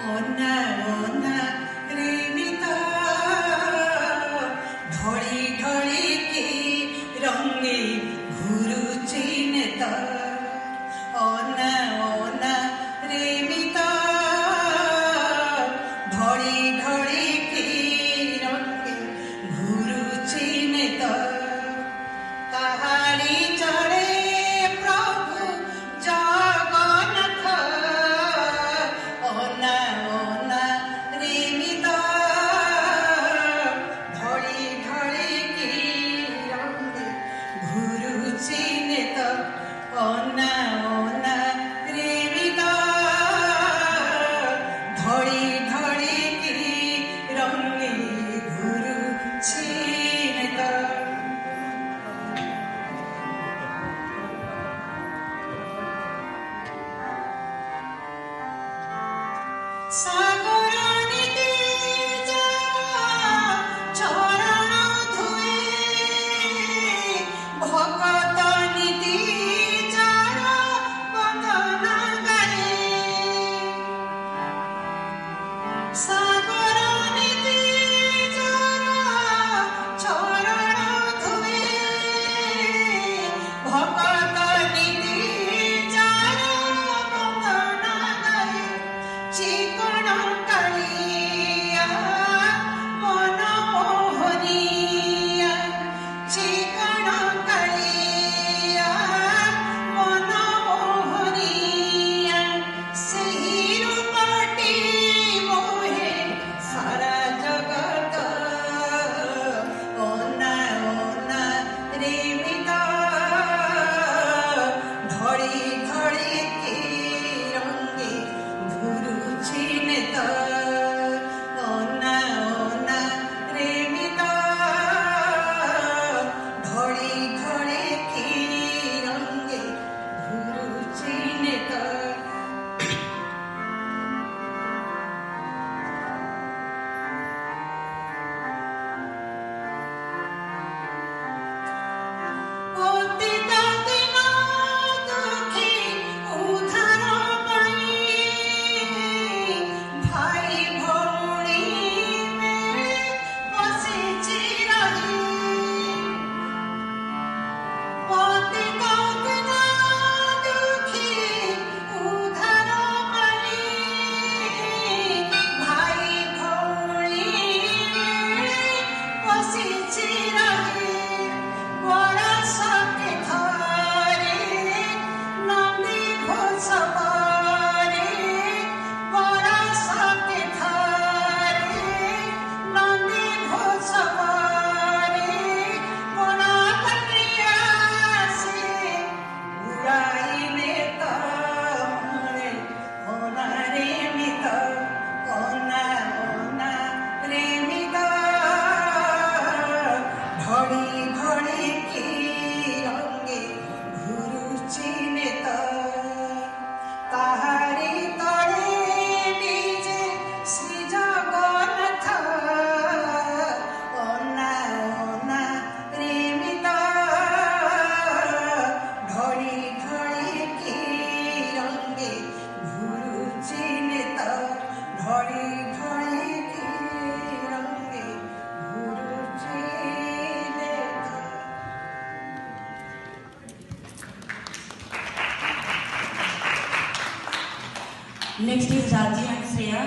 ओना ओना रेमिता ढोली ढोली की रंगे घुरु चिन्हता ओना ओना रेमिता ढोली ढोली की रंगे घुरु चिन्हता ताहारी चढ़े प्रभु जगन्नाथ ओना ओना रेमिता ढोली ढोली की रंगे घुरु चिन्हता ओना ओना रेमिता ढोली ढोली की रंगे घुरु चिन्हता सागर नीति चरण धुए भगत नीति वंदन गाए सागर नीति चरण धुए भगत नीति वंदन गाए चिकण कालिया मन मोहनिया चिकण कालिया मन मोहनिया ସେହି ରୂପଟି ମୋହେ ସାରା ଜଗତ ଓନା ଓନା ରେମିତା ଧଡ଼ି ଧଡ଼ି କି ରଙ୍ଗେ ଘୁରୁ ଚିନ୍ହତା ଓନା ଓନା ରେମିତା ଧଡ଼ି ଧଡ଼ି କି ରଙ୍ଗେ ଘୁରୁ ଚିନ୍ହତା ପତିତ ଦିନ ଦୁଃଖୀ ଉଦ୍ଧାର ପାଇଁ ଭାଇ ଭଉଣୀ ମେଳେ ବସିଛି ରହି ପତିତ ଦିନ ଦୁଃଖୀ ଉଦ୍ଧାର ପାଇଁ ଭାଇ ଭଉଣୀ ମେଳେ ବସିଛି ରହି ବରଷକେ ଥରେ ନନ୍ଦୀ ଘୋଷ ପରେ ବରଷକେ ଥରେ ନନ୍ଦୀ ଘୋଷ ପରେ ବଣପତି ଆସି ଉଡ଼ାଇଲେ ତମରେ ଓନା ରେମିତା ଓନା ଓନା ରେମିତା ढोली ढोली की रंगे घुरु चिन्हता ताहारी तले डीजे श्री जगन्नाथ ओना ओना रेमिता ढोली ढोली की रंगे घुरु चिन्हता ढोली ढोली की रंगे घुरु चिन्हता Next is Raji and Shreya.